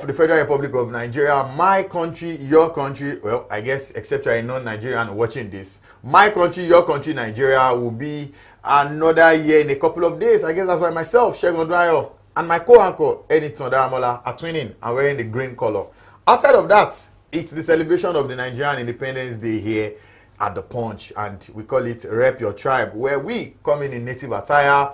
the Federal Republic of Nigeria, my country, your country. Well, I guess except you're a non-Nigerian watching this, my country, your country, Nigeria will be another year in a couple of days. I guess that's why myself, Shegun Dwayo, and my co-anchor, Editon Daramola, are twinning and wearing the green color. Outside of that, it's the celebration of the Nigerian Independence Day here at the Punch, and we call it Rep Your Tribe, where we come in native attire.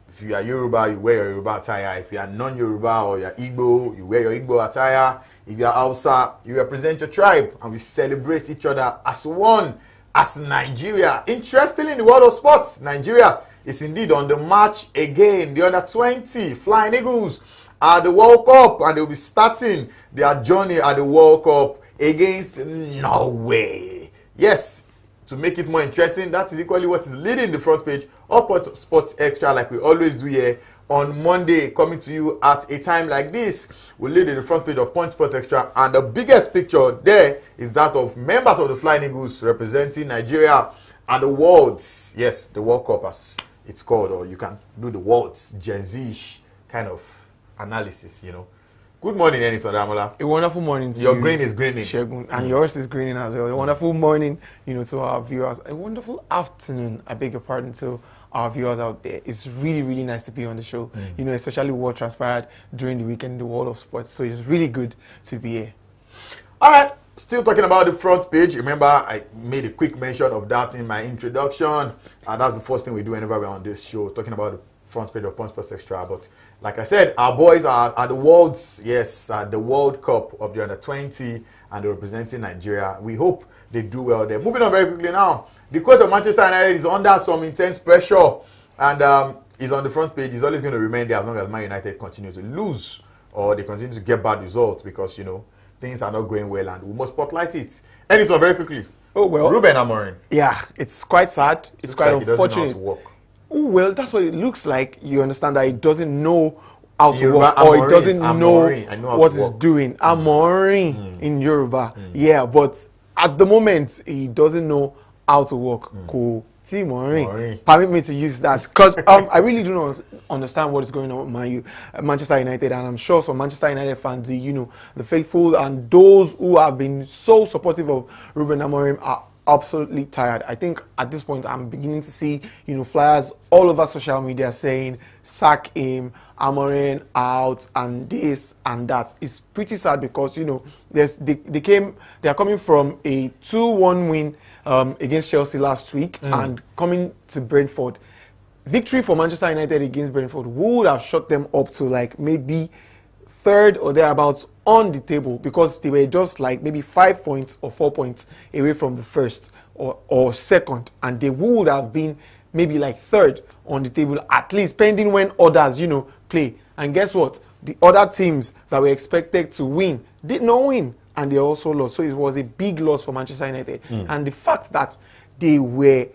If you are Yoruba, you wear your Yoruba attire. If you are non-Yoruba or you're Igbo, you wear your Igbo attire. If you are Hausa, you represent your tribe, and we celebrate each other as one, as Nigeria. Interestingly, in the world of sports, Nigeria is indeed on the march again. The under-20 Flying Eagles at the World Cup, and they'll be starting their journey at the World Cup against Norway. Yes, to make it more interesting, that is equally what is leading the front page of Sports Extra, like we always do here on Monday, coming to you at a time like this. We'll lead in the front page of Punch Sports Extra, and the biggest picture there is that of members of the Flying Eagles representing Nigeria at the Worlds. Yes, the World Cup as it's called, or you can do the Worlds, Gen Z-ish kind of analysis, you know. Good morning, Editon Daramola. A wonderful morning to Your you. green is greening. Shegun, and yours is greening as well. A wonderful morning, you know, to our viewers. A wonderful afternoon, I beg your pardon, to our viewers out there. It's really, really nice to be on the show, you know, especially what transpired during the weekend in the world of sports. So it's really good to be here. All right, still talking about the front page. Remember, I made a quick mention of that in my introduction. That's the first thing we do whenever we're on this show, talking about the front page of Punch Sports Extra. But like I said, our boys are at the Worlds, yes, at the World Cup of the Under-20, and they're representing Nigeria. We hope they do well there. Moving on very quickly now. The coach of Manchester United is under some intense pressure, and he's on the front page. He's always going to remain there as long as Man United continue to lose or they continue to get bad results, because, you know, things are not going well and we must spotlight it. And it's on very quickly. Oh, well. Ruben Amorim. Yeah, it's quite sad. It's quite like unfortunate. He doesn't know how to work. Oh, well, that's what it looks like. You understand that he doesn't know how to Yoruba, work, or he Amorim doesn't is know what he's doing. Amorim in Yoruba. Yeah, but at the moment, he doesn't know how to work. Cool. Amorim. Permit me to use that, because I really do not understand what is going on with Manchester United, and I'm sure some Manchester United fans, you know, the faithful and those who have been so supportive of Ruben Amorim are absolutely tired. I think at this point I'm beginning to see, you know, flyers all over social media saying sack him, Amorim out, and this and that. It's pretty sad because, you know, they are coming from a 2-1 win against Chelsea last week and coming to Brentford. Victory for Manchester United against Brentford would have shot them up to like maybe third or thereabouts on the table, because they were just like maybe 5 points or 4 points away from the first or second, and they would have been maybe like third on the table, at least pending when others, you know, play. And guess what? The other teams that were expected to win did not win, and they also lost. So it was a big loss for Manchester United. And the fact that they were,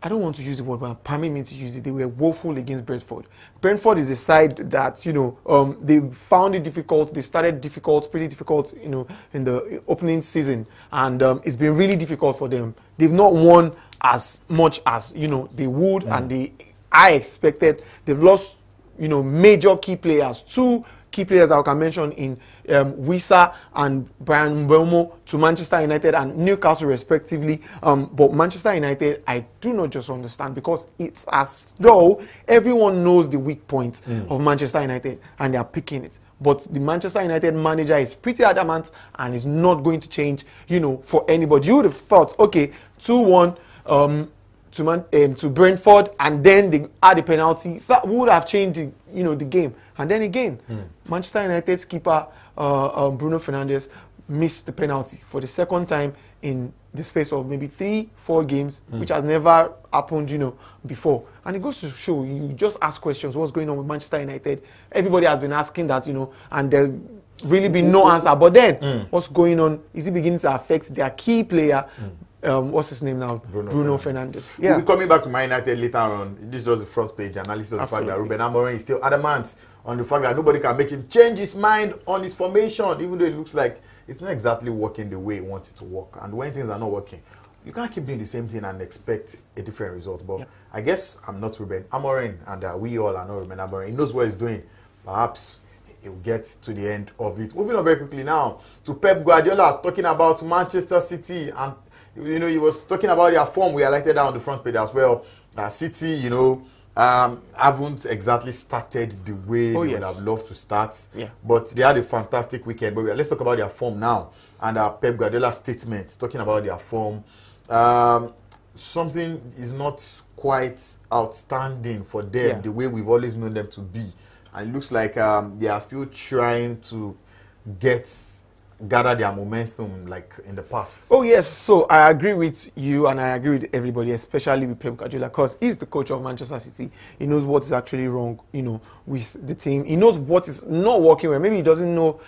I don't want to use the word, but permit me to use it, they were woeful against Brentford. Brentford is a side that, you know, they found it difficult. They started difficult, pretty difficult, you know, in the opening season. And it's been really difficult for them. They've not won as much as, you know, they would, and I expected. They've lost, you know, major key players. Two key players I can mention in Wissa and Brian Mbeumo to Manchester United and Newcastle respectively. But Manchester United, I do not just understand, because it's as though everyone knows the weak points of Manchester United and they are picking it. But the Manchester United manager is pretty adamant and is not going to change, you know, for anybody. You would have thought, okay, 2-1 to Brentford, and then they add a penalty. That would have changed the, you know, the game. And then again, Manchester United's keeper Bruno Fernandes missed the penalty for the second time in the space of maybe 3-4 games, which has never happened, you know, before. And it goes to show, you just ask questions, what's going on with Manchester United? Everybody has been asking that, you know, and there's really been no answer. But then, what's going on? Is it beginning to affect their key player? What's his name now? Bruno Fernandes. Yeah. We'll be coming back to Man United later on. This is just the first page analysis of the fact that Ruben Amorim is still adamant on the fact that nobody can make him change his mind on his formation, even though it looks like it's not exactly working the way he wants it to work. And when things are not working, you can't keep doing the same thing and expect a different result. But I guess I'm not Ruben Amorim, and we all are not Ruben Amorim. He knows what he's doing. Perhaps he'll get to the end of it. Moving on very quickly now to Pep Guardiola, talking about Manchester City, and he was talking about their form. We highlighted that on the front page as well. City, haven't exactly started the way they would have loved to start, but they had a fantastic weekend. But let's talk about their form now, and Pep Guardiola's statement talking about their form. Something is not quite outstanding for them the way we've always known them to be, and it looks like they are still trying to gather their momentum like in the past. Oh yes, so I agree with you, and I agree with everybody, especially with Pep Guardiola, because he's the coach of Manchester City. He knows what is actually wrong, with the team. He knows what is not working well. Maybe he doesn't know,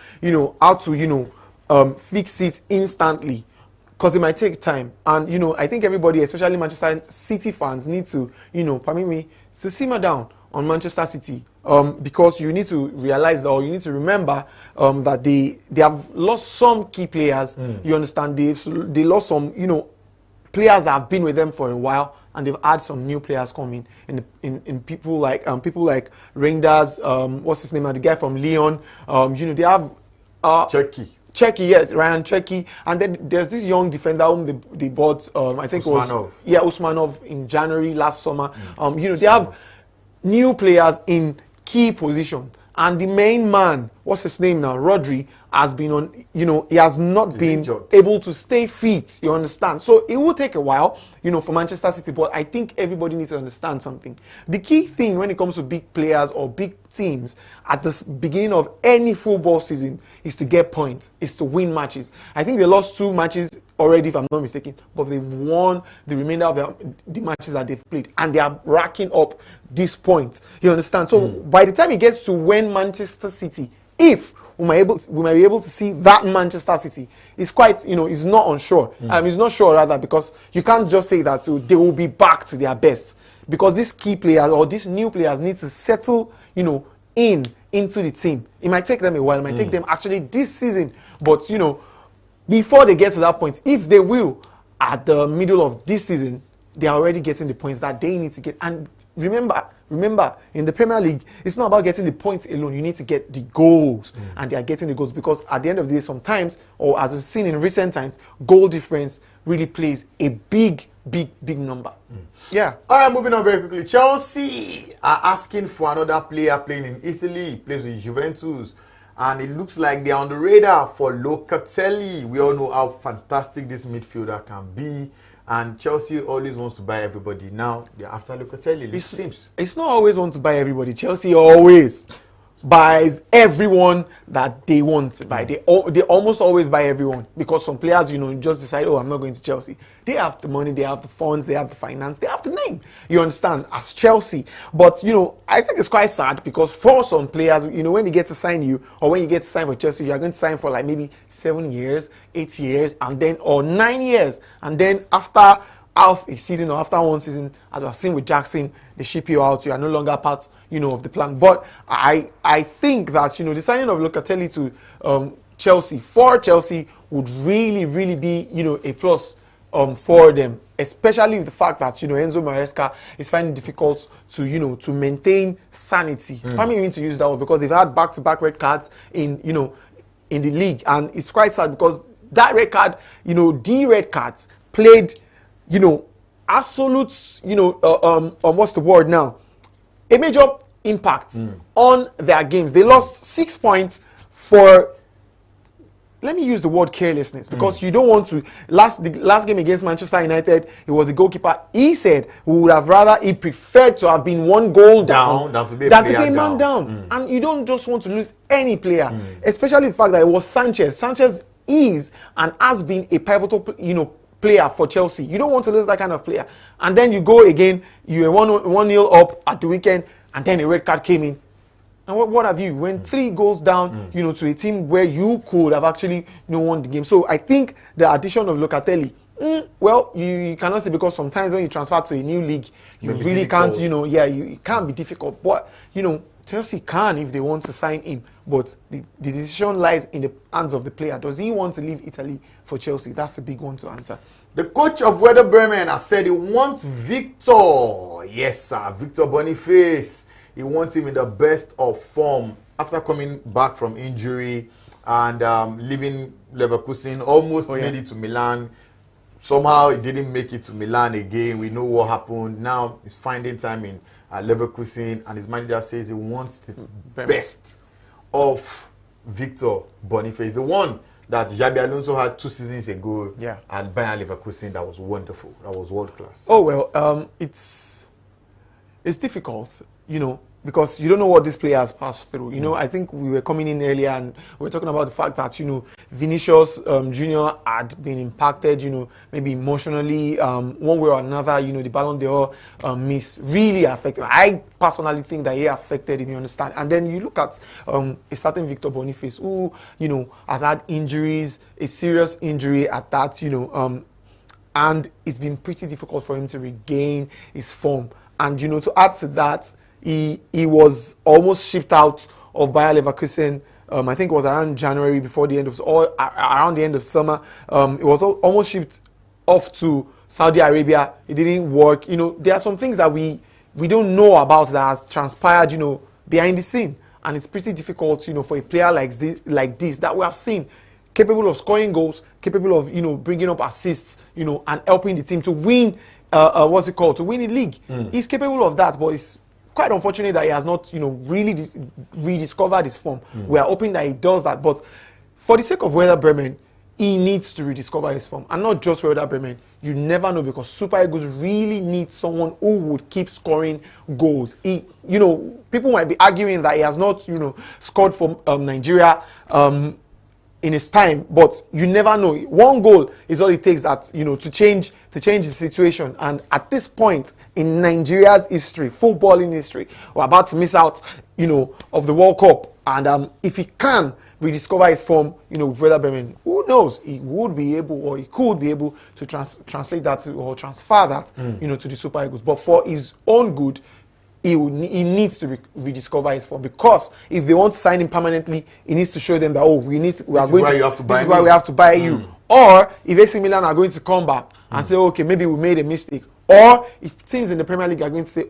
how to, fix it instantly, because it might take time. And I think everybody, especially Manchester City fans, need to, permit me to simmer down on Manchester City, because you need to realize that, or you need to remember that they have lost some key players. You understand? They lost some players that have been with them for a while, and they've had some new players coming in people like Reinders, what's his name, the guy from Lyon. They have Czechie, yes, Ryan Czechie, and then there's this young defender whom they bought. I think Usmanov. Usmanov in January last summer. They have new players in key position, and the main man, what's his name now, Rodri, has been on, he has not been able to stay fit, you understand? So it will take a while, for Manchester City, but I think everybody needs to understand something. The key thing when it comes to big players or big teams at the beginning of any football season is to get points, is to win matches. I think they lost 2 matches already, if I'm not mistaken, but they've won the remainder of the matches that they've played, and they are racking up these points, you understand? So by the time it gets to when Manchester City, if we might be able to see that Manchester City, is quite, is not unsure. It's not sure rather, because you can't just say that they will be back to their best, because these key players or these new players need to settle, into the team. It might take them a while. It might take them actually this season, but before they get to that point, if they will, at the middle of this season, they are already getting the points that they need to get. And remember, in the Premier League, it's not about getting the points alone. You need to get the goals, and they are getting the goals, because at the end of the day, sometimes, or as we've seen in recent times, goal difference really plays a big number. Yeah. All right, moving on very quickly. Chelsea are asking for another player playing in Italy. He plays with Juventus, and it looks like they're on the radar for Locatelli. We all know how fantastic this midfielder can be, and Chelsea always wants to buy everybody. Now they're after Locatelli. It seems it's not always want to buy everybody. Chelsea always buys everyone that they want to buy. They almost always buy everyone, because some players, just decide, oh, I'm not going to Chelsea. They have the money, they have the funds, they have the finance, they have the name. You understand? As Chelsea. But, I think it's quite sad, because for some players, when they get to sign you, or when you get to sign for Chelsea, you're going to sign for like maybe 7 years, 8 years, and then, or 9 years. And then after half a season or after one season, as I've seen with Jackson, they ship you out. You are no longer part, of the plan. But I think that, the signing of Locatelli to Chelsea would really be, a plus for them, especially with the fact that, Enzo Maresca is finding it difficult to maintain sanity. I mean, to use that word, because they've had back-to-back red cards in the league, and it's quite sad, because that red card, the red cards played, absolute, what's the word now? A major impact on their games. They lost 6 points for, let me use the word carelessness, because you don't want to. The last game against Manchester United, it was the goalkeeper. He said he preferred to have been 1 goal down than to be a man down. And you don't just want to lose any player, especially the fact that it was Sanchez. Sanchez is and has been a pivotal, player for Chelsea. You don't want to lose that kind of player. And then you go again, you were 1-0 up at the weekend, and then a red card came in. And what have you? When 3 goals down, to a team where you could have actually won the game. So I think the addition of Locatelli, well, you cannot say, because sometimes when you transfer to a new league, you really can't, it can't be difficult. But, Chelsea can if they want to sign him. But the decision lies in the hands of the player. Does he want to leave Italy for Chelsea? That's a big one to answer. The coach of Werder Bremen has said he wants Victor. Yes, sir. Victor Boniface. He wants him in the best of form after coming back from injury and leaving Leverkusen, almost made it to Milan. Somehow he didn't make it to Milan again. We know what happened. Now he's finding time in Leverkusen, and his manager says he wants the best of Victor Boniface, the one that Xabi Alonso had 2 seasons ago at Bayern Leverkusen. That was wonderful. That was world class. Oh well, it's difficult, you know, because you don't know what this player has passed through. You know, I think we were coming in earlier and we were talking about the fact that, you know, Vinicius Junior had been impacted, you know, maybe emotionally, one way or another. You know, the Ballon d'Or miss really affected. I personally think that he affected him, you understand. And then you look at a certain Victor Boniface who, you know, has had injuries, a serious injury at that, you know, and it's been pretty difficult for him to regain his form. And, you know, to add to that, he was almost shipped out of Bayer Leverkusen. I think it was around January, before the end of, or around the end of summer. It was almost shipped off to Saudi Arabia. It didn't work. You know, there are some things that we don't know about that has transpired, you know, behind the scene, and it's pretty difficult, you know, for a player like this that we have seen, capable of scoring goals, capable of, you know, bringing up assists, you know, and helping the team to win. What's it called? To win the league. He's capable of that, but it's quite unfortunate that he has not, you know, really rediscovered his form. We are hoping that he does that, but for the sake of Werder Bremen, he needs to rediscover his form, and not just Werder Bremen. You never know, because Super Eagles really need someone who would keep scoring goals. You know, people might be arguing that he has not, you know, scored for Nigeria in his time, but you never know. One goal is all it takes, that, you know, to change the situation. And at this point in Nigeria's history, footballing history, we're about to miss out, you know, of the World Cup. And if he can rediscover his form, you know, with Werder Bremen, who knows, he would be able, or he could be able to translate that to, or transfer that, you know, to the Super Eagles. But for his own good, he needs to rediscover his form, because if they want to sign him permanently, he needs to show them that, this is why we have to buy you. Or if AC Milan are going to come back and say, okay, maybe we made a mistake. Or if teams in the Premier League are going to say,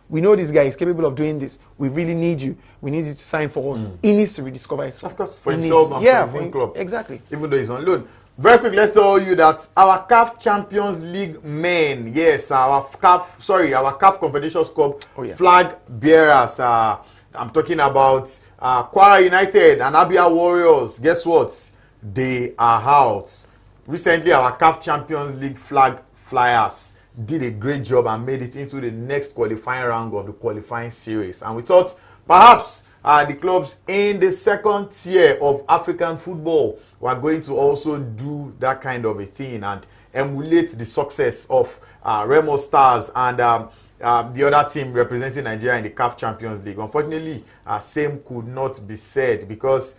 we know this guy is capable of doing this, we really need you, we need you to sign for us. He needs to rediscover his form. Of course, for himself and for his own club. Exactly. Even though he's on loan. Very quick, let's tell you that our CAF Champions League men, yes, our CAF Confederations Cup flag bearers, I'm talking about Kwara United and Abia Warriors. Guess what? They are out. Recently, our CAF Champions League flag flyers did a great job and made it into the next qualifying round of the qualifying series. And we thought perhaps the clubs in the second tier of African football were going to also do that kind of a thing and emulate the success of Remo Stars and the other team representing Nigeria in the CAF Champions League. Unfortunately, same could not be said, because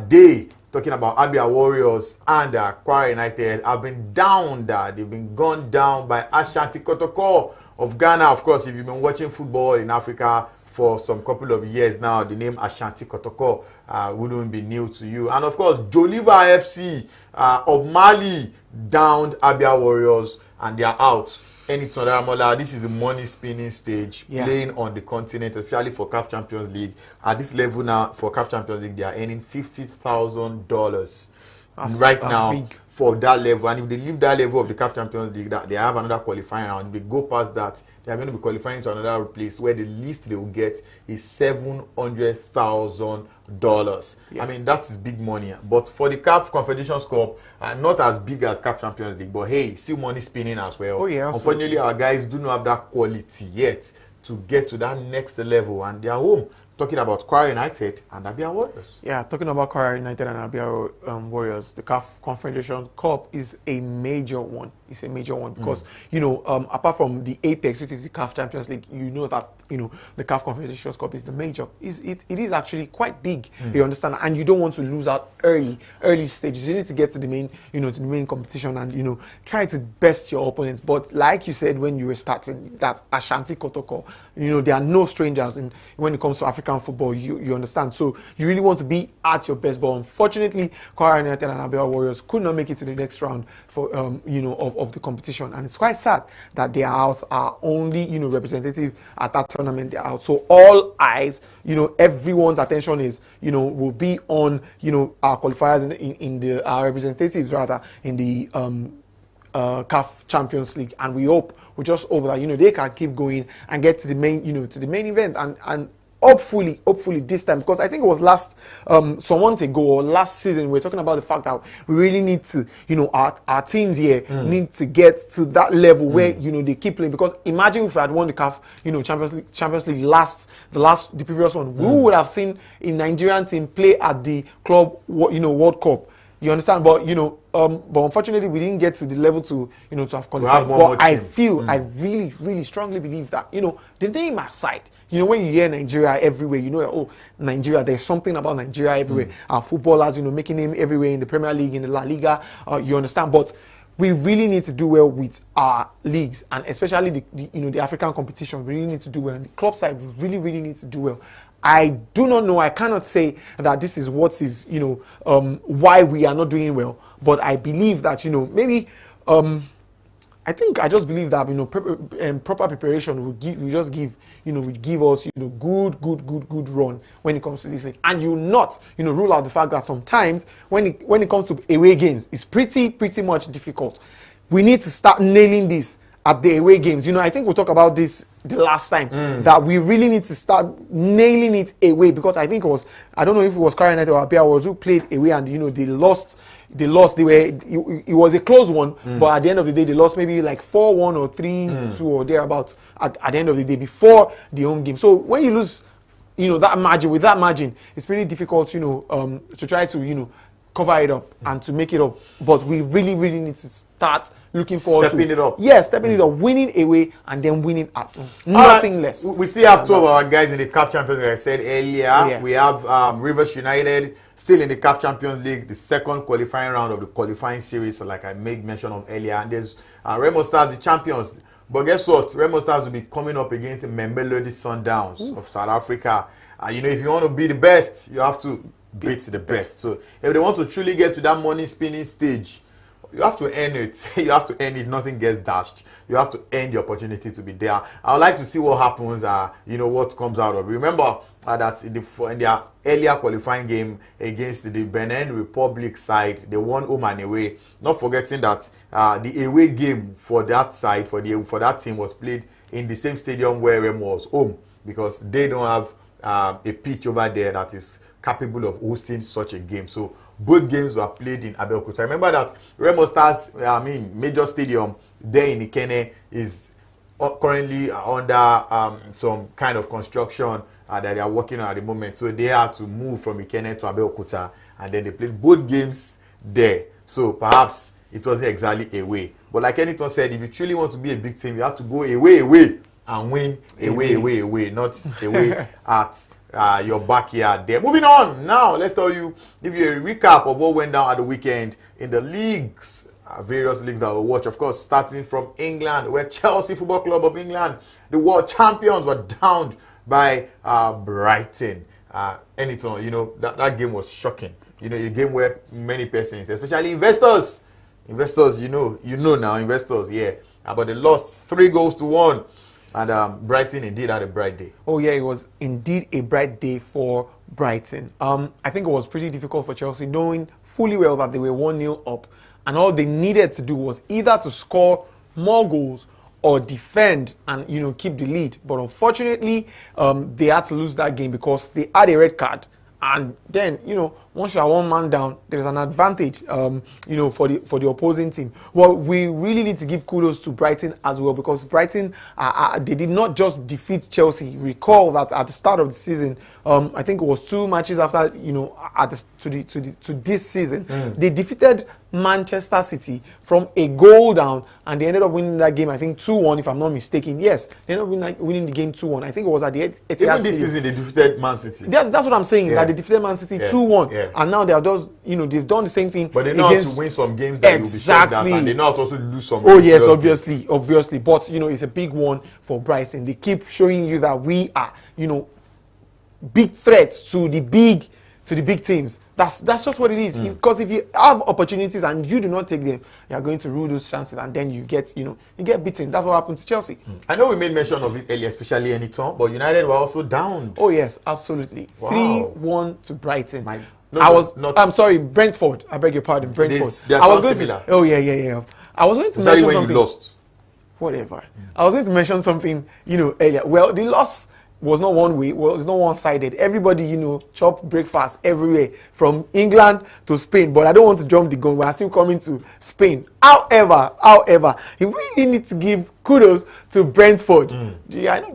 they, talking about Abia Warriors and Kwara United, have been down. They've been gone down by Ashanti Kotoko of Ghana. Of course, if you've been watching football in Africa for some couple of years now, the name Ashanti Kotoko wouldn't be new to you. And of course, Joliba FC of Mali downed Abia Warriors, and they are out. Anytime Ramola, this is the money spinning stage playing on the continent, especially for CAF Champions League. At this level now, for CAF Champions League, they are earning $50,000 right now big for that level. And if they leave that level of the CAF Champions League, that they have another qualifying round. If they go past that, they are going to be qualifying to another place where the least they will get is $700,000. I mean, that's big money. But for the CAF Confederations Cup, not as big as CAF Champions League, but hey, still money spinning as well. Unfortunately, our guys do not have that quality yet to get to that next level, and they are home. Talking about Kwara United and Abia Warriors. Yeah, talking about Kwara United and Abia Warriors, the CAF Confederation Cup is a major one. It's a major one because, you know, apart from the Apex, which is the CAF Champions League, you know that, you know, the CAF Confederation Cup is the major. It is actually quite big, you understand? And you don't want to lose out early stages. You need to get to the main, you know, to the main competition and, you know, try to best your opponents. But like you said when you were starting, that Ashanti Kotoko, you know, there are no strangers when it comes to African football, you understand? So you really want to be at your best. But unfortunately, Kwara United and Abia Warriors could not make it to the next round for, you know, of the competition. And it's quite sad that their out are only, you know, representative at that tournament, they're out. So all eyes, everyone's attention is, will be on, our qualifiers in the our representatives rather in the CAF Champions League, and we just hope that they can keep going and get to the main event and hopefully this time, because I think it was some months ago or last season, we were talking about the fact that we really need to, our teams here need to get to that level where, they keep playing. Because imagine if we had won the CAF, Champions League the previous one, we would have seen a Nigerian team play at the club, World Cup. You understand? But but unfortunately, we didn't get to the level to to have qualified. But I feel, I really, really strongly believe that the name aside, when you hear Nigeria everywhere, oh, Nigeria, there's something about Nigeria everywhere. Our footballers, making name everywhere in the Premier League, in the La Liga. You understand? But we really need to do well with our leagues, and especially the African competition. We really need to do well. And the club side, we really, really need to do well. I do not know. I cannot say that this is what is, why we are not doing well. But I believe that, maybe, I just believe that, proper preparation will give us, good run when it comes to this league. And you not, rule out the fact that sometimes when it comes to away games, it's pretty much difficult. We need to start nailing this at the away games. I think we'll talk about this the last time, that we really need to start nailing it away, because I think I don't know if it was Kwara United or Abia was who played away and they lost. It was a close one, but at the end of the day they lost maybe like 4-1 or 3-2 or thereabouts at the end of the day before the home game. So when you lose that margin, it's pretty difficult to try to cover it up and to make it up. But we really, really need to start looking forward stepping it up. Yeah, stepping it up, winning away and then winning at home. Nothing less. We still have two of our guys in the CAF Champions League, like I said earlier. Yeah. We have Rivers United still in the CAF Champions League, the second qualifying round of the qualifying series, like I made mention of earlier. And there's Remo Stars, the champions. But guess what? Remo Stars will be coming up against the Mamelodi Sundowns of South Africa. If you want to be the best, you have to beat the best. So if they want to truly get to that money spinning stage, you have to earn it. You have to earn it. Nothing gets dashed. You have to earn the opportunity to be there. I would like to see what happens. What comes out of it. Remember that in their earlier qualifying game against the Benin Republic side, they won home and away. Not forgetting that the away game for that side, for that team, was played in the same stadium where Remo was home, because they don't have a pitch over there that is capable of hosting such a game. So both games were played in Abeokuta. Remember that Remo Stars, major stadium there in Ikene is currently under some kind of construction that they are working on at the moment. So they had to move from Ikene to Abeokuta, and then they played both games there. So perhaps it wasn't exactly away. But like Eniton said, if you truly want to be a big team, you have to go away and win away, not away at your backyard there. Moving on now, let's give you a recap of what went down at the weekend in the leagues, various leagues that we'll watch. Of course, starting from England, where Chelsea Football Club of England, the world champions, were downed by Brighton. Eniton, that game was shocking. A game where many persons, especially investors, yeah. But they lost 3-1. And Brighton indeed had a bright day. Oh yeah, it was indeed a bright day for Brighton. I think it was pretty difficult for Chelsea, knowing fully well that they were 1-0 up, and all they needed to do was either to score more goals or defend and keep the lead. But unfortunately, they had to lose that game because they had a red card. And then, once you are one man down, there's an advantage, for the opposing team. Well, we really need to give kudos to Brighton as well, because Brighton, they did not just defeat Chelsea. Recall that at the start of the season, I think it was 2 matches after, to this season, they defeated Manchester City from a goal down, and they ended up winning that game, I think 2-1, if I'm not mistaken. Yes, they ended up winning the game 2-1. I think it was at the Etihad. Even this season, they defeated Man City. That's what I'm saying, that they defeated Man City 2-1, and now they are just, they've done the same thing. But they know how to win some games that you'll be shut down, and they know how to also lose some. Oh yes, obviously. But it's a big one for Brighton. They keep showing you that we are, big threats to the big teams. That's just what it is. Because if you have opportunities and you do not take them, you are going to rule those chances, and then you get beaten. That's what happened to Chelsea. I know we made mention of it earlier, especially Anytime, but United were also down. Oh yes, absolutely. Wow. 3-1 to Brighton. I'm sorry, Brentford. I beg your pardon, Brentford. They are similar. Yeah. I was going to mention when something. You lost. Whatever. I was going to mention something, earlier. Well, the loss was not one way, was not one-sided. Everybody, chop breakfast everywhere from England to Spain. But I don't want to jump the gun. We are still coming to Spain. However, you really need to give kudos to Brentford. Yeah, I know.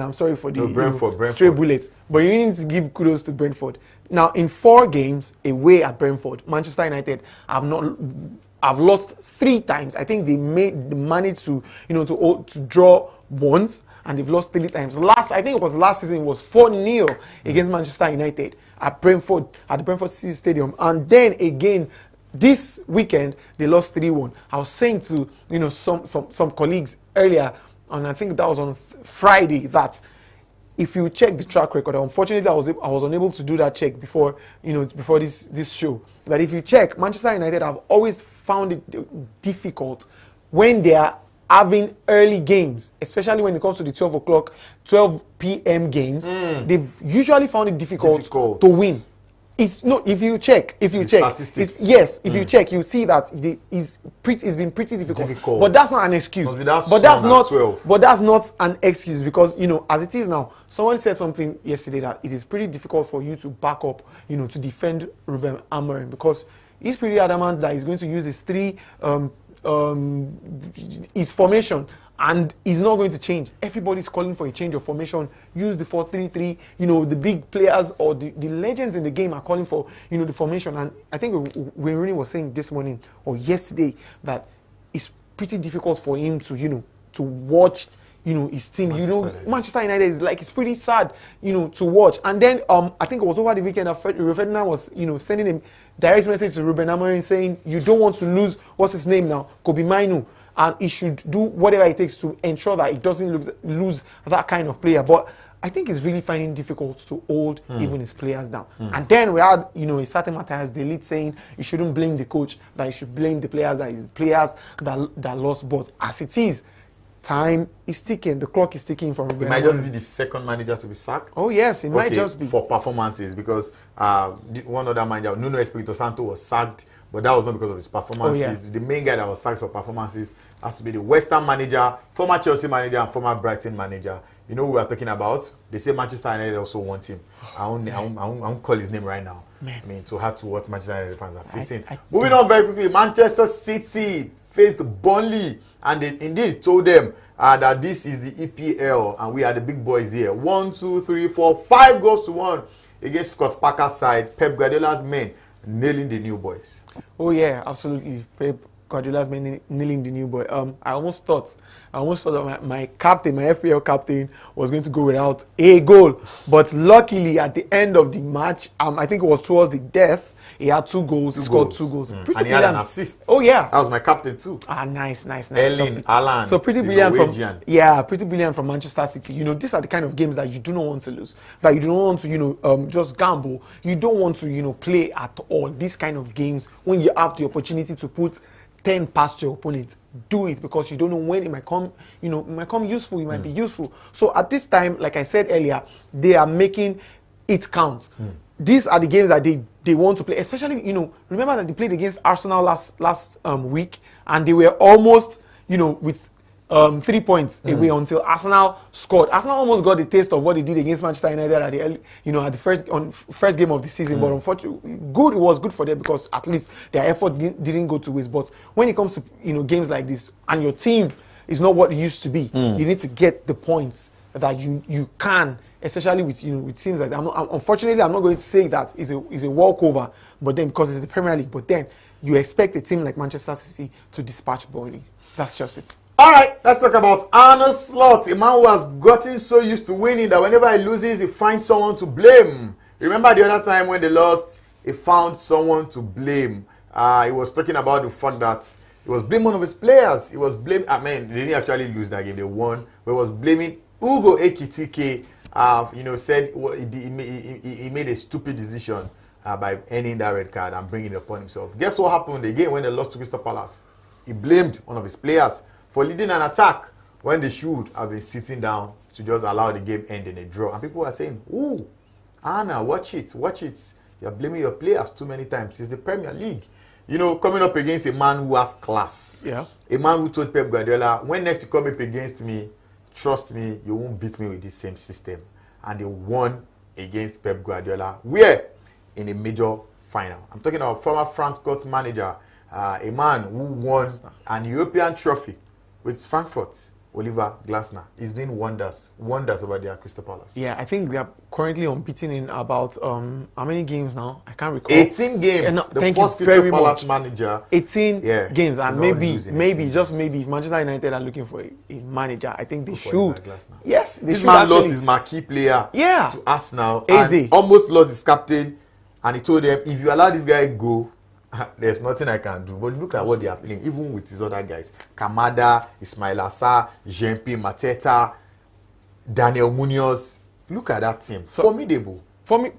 I'm sorry for the Brentford. stray bullets. But you need to give kudos to Brentford. Now, in 4 games away at Brentford, Manchester United have lost 3 times. I think they managed to draw once, and they've lost 3 times. I think it was last season, it was 4-0 against Manchester United at Brentford, at the Brentford City Stadium. And then again, this weekend, they lost 3-1. I was saying to, some colleagues earlier, and I think that was on Friday, that if you check the track record, unfortunately, I was unable to do that check before this show. But if you check, Manchester United have always found it difficult when they are having early games, especially when it comes to the 12 p.m. games. They've usually found it difficult to win. It's no. If you check, statistics. If you check, you see that it's been pretty difficult. But that's not an excuse. But that's not an excuse, because as it is now, someone said something yesterday that it is pretty difficult for you to back up, to defend Ruben Amorim, because he's pretty adamant that he's going to use his formation, and he's not going to change. Everybody's calling for a change of formation. Use the 4-3-3. The big players or the legends in the game are calling for the formation. And I think we really was saying this morning or yesterday that it's pretty difficult for him to watch his team. Manchester United is it's pretty sad to watch. And then I think it was over the weekend that Ferdinand was sending him direct message to Ruben Amorim saying, you don't want to lose, what's his name now, Kobe Mainu, and he should do whatever it takes to ensure that he doesn't lose that kind of player. But I think he's really finding it difficult to hold even his players down. And then we had a certain Matthias De Ligt saying you shouldn't blame the coach, that you should blame the players, that lost. But as it is, time is ticking. The clock is ticking for Ruben. It might just be the second manager to be sacked. Oh yes, it might just be for performances, because one other manager, Nuno Espirito Santo, was sacked, but that was not because of his performances. The main guy that was sacked for performances has to be the West Ham manager, former Chelsea manager, and former Brighton manager. You know who we are talking about? They say Manchester United also want him. I won't call his name right now. Man. I mean, to have to what Manchester United fans are facing. Moving on very quickly, Manchester City faced Burnley, and they indeed told them that this is the EPL and we are the big boys here. 1, 2, 3, 4, 5 goals to 1 against Scott Parker's side. Pep Guardiola's men nailing the new boys. Oh yeah, absolutely. Pep Guardiola's men nailing the new boy. I almost thought that my captain, my FPL captain, was going to go without a goal, but luckily at the end of the match, I think it was towards the death, he had 2 goals. He scored 2 goals. And he had an assist. Oh yeah, that was my captain too. Nice. Erling Haaland. So pretty brilliant pretty brilliant from Manchester City. These are the kind of games that you do not want to lose. That you do not want to just gamble. You don't want to play at all. These kind of games when you have the opportunity to put 10 past your opponent, do it, because you don't know when it might come. It might come useful. It might be useful. So at this time, like I said earlier, they are making it count. These are the games that they want to play, especially remember that they played against Arsenal last week, and they were almost with 3 points away until Arsenal scored. Arsenal almost got the taste of what they did against Manchester United at the first game of the season. But unfortunately, it was good for them, because at least their effort didn't go to waste. But when it comes to games like this, and your team is not what it used to be, you need to get the points that you can. Especially with teams like that. Unfortunately, I'm not going to say that is a walkover, but then because it's the Premier League. But then you expect a team like Manchester City to dispatch Burnley. That's just it. All right, let's talk about Arne Slot, a man who has gotten so used to winning that whenever he loses, he finds someone to blame. Remember the other time when they lost, he found someone to blame. He was talking about the fact that he was blaming one of his players. He was blaming. They didn't actually lose that game; they won. But he was blaming Ugo Ekitike. Said he made a stupid decision by ending that red card and bringing it upon himself. Guess what happened again when they lost to Crystal Palace? He blamed one of his players for leading an attack when they should have been sitting down to just allow the game end in a draw. And people are saying, ooh, Arne, watch it. You're blaming your players too many times. It's the Premier League. You know, coming up against a man who has class. Yeah. A man who told Pep Guardiola, when next you come up against me, trust me, you won't beat me with this same system. And they won against Pep Guardiola. Where? In a major final. I'm talking about former Frankfurt manager, a man who won an European trophy with Frankfurt, Oliver Glasner. Is doing wonders over there at Crystal Palace. Yeah, I think they are currently unbeaten in about how many games now? I can't recall. 18 games. No, the first Crystal Palace manager. 18 games, and maybe if Manchester United are looking for a manager, I think they should. Yes, this man lost his marquee player to Arsenal and almost lost his captain, and he told them, if you allow this guy go, there's nothing I can do. But look at what they are playing, even with his other guys. Kamada, Ismail Assar, Jean-Pierre Mateta, Daniel Munoz. Look at that team. So, formidable.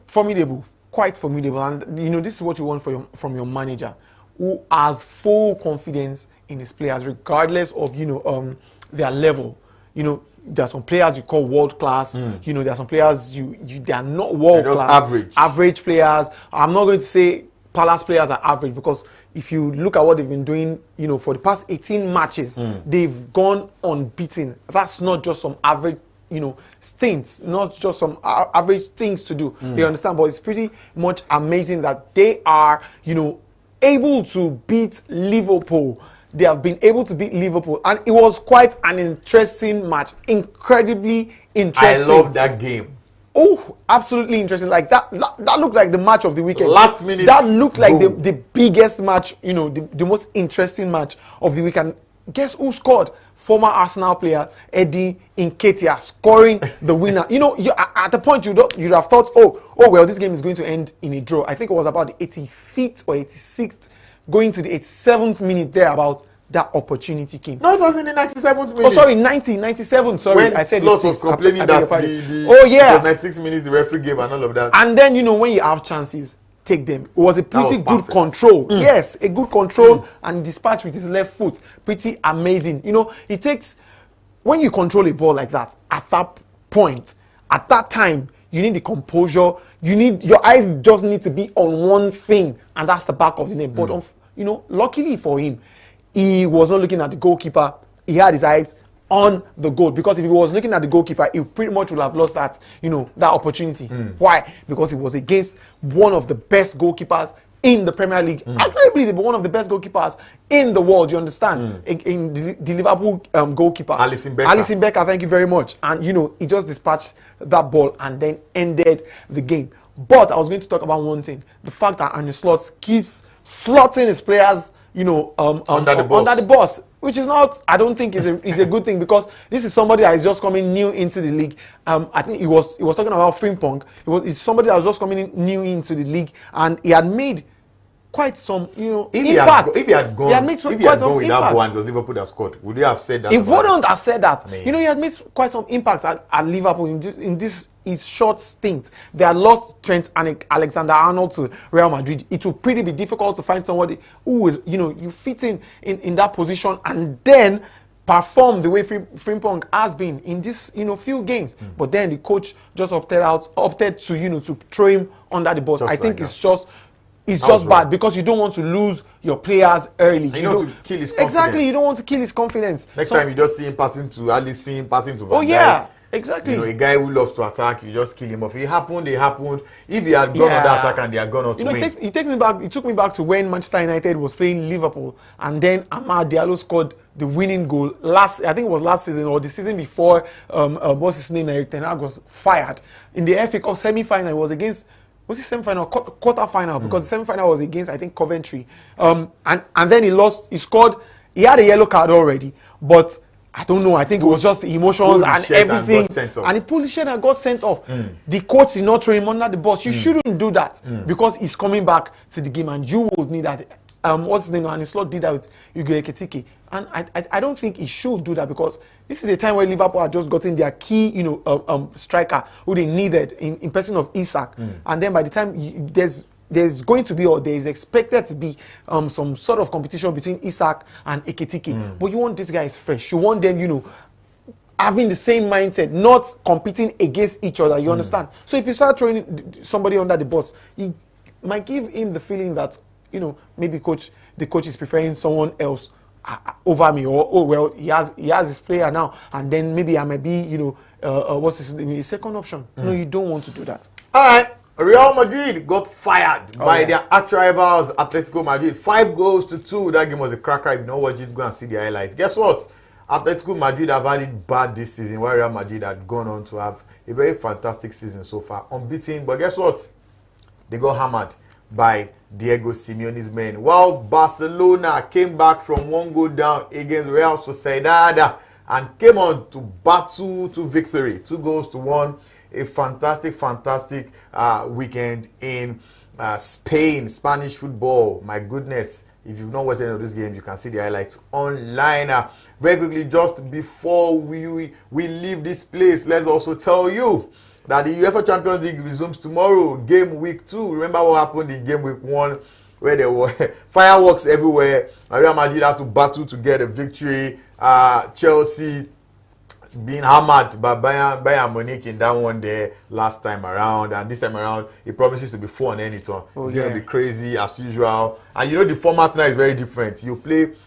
Formidable. Quite formidable. And, you know, this is what you want from your manager, who has full confidence in his players, regardless of, you know, their level. You know, there are some players you call world class. You know, there are some players they are not world class. Average players. I'm not going to say Palace players are average, because if you look at what they've been doing, you know, for the past 18 matches, they've gone unbeaten. That's not just some average, you know, stints, not just some average things to do. They understand, but it's pretty much amazing that they are, you know, able to beat Liverpool. They have been able to beat Liverpool, and it was quite an interesting match, incredibly interesting. I love that game. Oh, absolutely interesting. Like that looked like the match of the weekend. Last minute. That looked like the biggest match, you know, the most interesting match of the weekend. Guess who scored? Former Arsenal player Eddie Nketiah scoring the winner. You know, at the point you'd have thought, oh well, this game is going to end in a draw. I think it was about the 85th or 86th, going to the 87th minute thereabout. That opportunity came. No, it was in the 97th minute. Oh, sorry, 97. Sorry, when I said Slot was complaining that it was 96 minutes the referee gave and all of that. And then, you know, when you have chances, take them. It was a pretty good control. Yes, a good control and dispatch with his left foot. Pretty amazing. You know, it takes, when you control a ball like that, at that point, at that time, you need the composure. Your eyes just need to be on one thing, and that's the back of the net. But, you know, luckily for him, he was not looking at the goalkeeper. He had his eyes on the goal, because if he was looking at the goalkeeper, he pretty much would have lost that, you know, that opportunity. Why? Because he was against one of the best goalkeepers in the Premier League. Arguably, one of the best goalkeepers in the world. You understand? In the Liverpool goalkeeper, Alisson Becker. Thank you very much. And you know, he just dispatched that ball and then ended the game. But I was going to talk about one thing: the fact that Arne Slot keeps slotting his players, you know, under the bus, which is not, I don't think is a good thing, because this is somebody that is just coming new into the league. I think he was talking about Frimpong. It's somebody that was just coming in new into the league, and he had made quite some, you know, impact. If he had gone with that goal and it was Liverpool that scored, would you have said that? He wouldn't have said that. You know, he had made quite some impact at Liverpool in this his short stint. They had lost Trent and Alexander-Arnold to Real Madrid. It will pretty be difficult to find somebody who would, you know, you fit in that position and then perform the way Frimpong has been in this, you know, few games. But then the coach just opted to, you know, to throw him under the bus. I think it's just bad, because you don't want to lose your players early. You don't want to kill his confidence. Exactly, you don't want to kill his confidence. Next time you just see him passing to Alisson, passing to Van Dijk. Oh yeah, exactly. You know, a guy who loves to attack, you just kill him off. It happened. If he had gone on the attack and they had gone on to win. It took me back to when Manchester United was playing Liverpool, and then Amad Diallo scored the winning goal I think it was last season or the season before. What's his name? Eric Ten Hag was fired in the FA Cup semi-final. It was against, was it semi-final, quarter-final? Because the semi-final was against, I think, Coventry. And then he lost. He scored. He had a yellow card already, but I don't know. I think it was just the emotions and everything. And he pulled the shed and got sent off. The coach did not throw him under the bus. You shouldn't do that, because he's coming back to the game, and you will need that. What's his name? And Slot did that with Hugo Ekitike. And I don't think he should do that, because this is a time where Liverpool had just gotten their key, you know, striker who they needed in person of Isak. And then by the time there's there's going to be, or there is expected to be some sort of competition between Isak and Ekitike. But you want these guys fresh. You want them, you know, having the same mindset, not competing against each other. You understand? So if you start throwing somebody under the bus, you might give him the feeling that, you know, maybe the coach is preferring someone else over me, or oh well, he has his player now, and then maybe I might be, you know, what's his name, a second option. No, you don't want to do that. All right. Real Madrid got fired by their arch rivals Atletico Madrid. 5-2. That game was a cracker. If you know what, just go and see the highlights. Guess what? Atletico Madrid have had it bad this season, while Real Madrid had gone on to have a very fantastic season so far, unbeaten. But guess what? They got hammered by Diego Simeone's men. While Barcelona came back from 1 goal down against Real Sociedad and came on to battle to victory, 2-1. A fantastic weekend in Spain, Spanish football. My goodness. If you've not watched any of these games, you can see the highlights online. Very quickly, just before we leave this place, let's also tell you that the UEFA Champions League resumes tomorrow, game week 2. Remember what happened in game week 1, where there were fireworks everywhere. Real Madrid had to battle to get a victory. Chelsea being hammered by Bayern Munich in that one there last time around, and this time around it promises to be fun anytime. It's going to be crazy as usual, and you know the format now is very different. You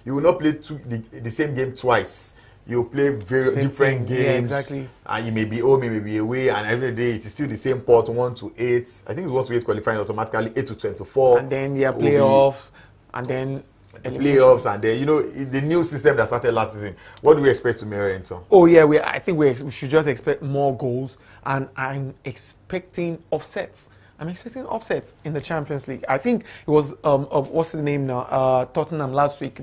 will not play the same game twice. You play very different games. Yeah, exactly. And you may be home, you may be away, and every day it is still the same pot, 1 to 8. I think it's 1 to 8 qualifying automatically, 8 to 24. And then playoffs, and then playoffs, and then, you know, the new system that started last season. What do we expect to mirror into? Oh yeah, I think we should just expect more goals, and I'm expecting upsets. I'm expecting upsets in the Champions League. I think it was what's the name now? Tottenham last week.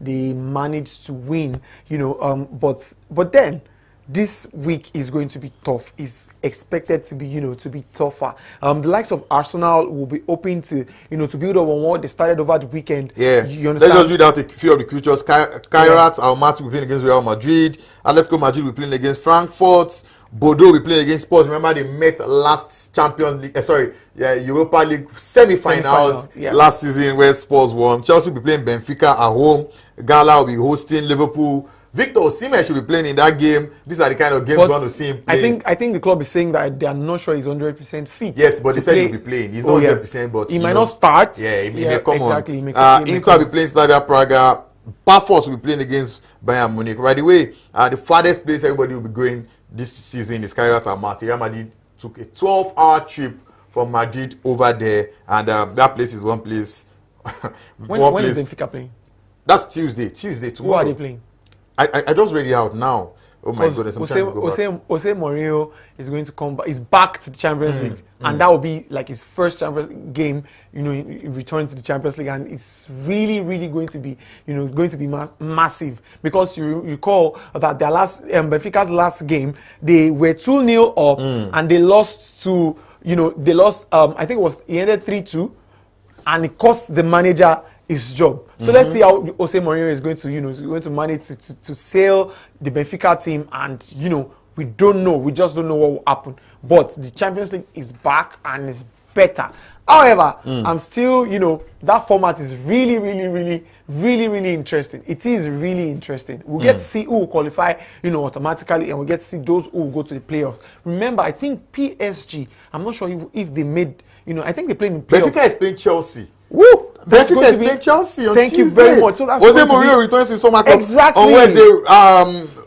They managed to win, you know. But then this week is going to be tough. It's expected to be, you know, to be tougher. The likes of Arsenal will be open to, you know, to build up on what they started over the weekend. Yeah, you understand? Let's just read out a few of the futures. Kairat Almaty will be playing against Real Madrid. Atletico Madrid will be playing against Frankfurt. Bordeaux will be playing against Spurs. Remember they met last Champions League, Europa League semi-finals last season where Spurs won. Chelsea will be playing Benfica at home. Gala will be hosting Liverpool. Victor Osimhen should be playing in that game. These are the kind of games we want to see him play. I think the club is saying that they are not sure he's 100% fit. Yes, but they said he'll be playing. He's not 100%, but he might not start. Yeah, he may come exactly, on. Inter will be playing Slavia Praga. Pafos will be playing against Bayern Munich. Right away, the farthest place everybody will be going this season is Kairat Almaty. Real Madrid took a 12-hour trip from Madrid over there, and that place is one place. When is Benfica playing? That's Tuesday tomorrow. Who are they playing? I just read it out now. Oh my goodness, I'm trying to go back. Jose Mourinho is going to come back. He's back to the Champions League, and that will be like his first Champions League game. You know, he returns to the Champions League, and it's really going to be, you know, going to be massive, because you recall that their last Benfica's last game, they were 2-0 up, and they lost to, you know, I think it ended 3-2, and it cost the manager his job. So let's see how Jose Mourinho is going to, you know, manage to sail the Benfica team, and, you know, we don't know. We just don't know what will happen. But the Champions League is back and it's better. However, I'm still, you know, that format is really interesting. It is really interesting. We'll get to see who will qualify, you know, automatically, and we'll get to see those who will go to the playoffs. Remember, I think PSG, I'm not sure if they made, you know, I think they played in playoffs. Benfica is playing Chelsea. Woo! Benfica is playing Chelsea on Tuesday. Thank you very much. So that's Jose Mourinho returns to his former club. Exactly. On Wednesday,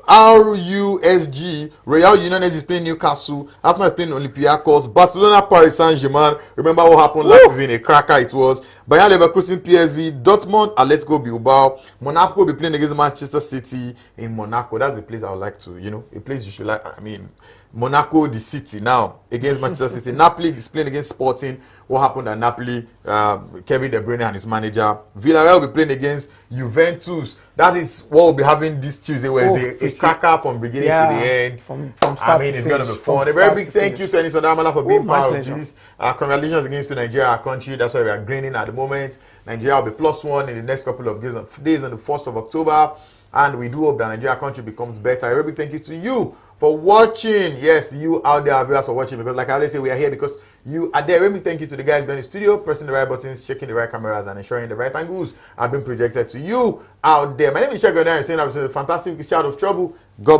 RUSG, Real Union is playing Newcastle. Arsenal is playing Olympiacos. Barcelona, Paris Saint-Germain. Remember what happened last season? A cracker it was. Bayern Leverkusen, PSV. Dortmund, Atletico Bilbao. Monaco will be playing against Manchester City in Monaco. That's the place I would like to, you know, a place you should like. I mean, Monaco, the city now, against Manchester City. Napoli is playing against Sporting. What happened at Napoli? Kevin De Bruyne and his manager. Villarreal will be playing against Juventus. That is what we'll be having this Tuesday, where it's a cracker from beginning to the end. From start it's going to be fun. A very big thank you to Anita Damala for being part of this. Congratulations against to Nigeria, our country. That's why we are grinning at the moment. Nigeria will be +1 in the next couple of days on the 1st of October. and we do hope that Nigeria country becomes better. A very big thank you to you for watching. Yes, you out there, viewers, for watching, because like I always say, we are here because you are there. A very big thank you to the guys behind the studio, pressing the right buttons, checking the right cameras, and ensuring the right angles have been projected to you out there. My name is Shegun, and saying I was a fantastic shout of trouble. God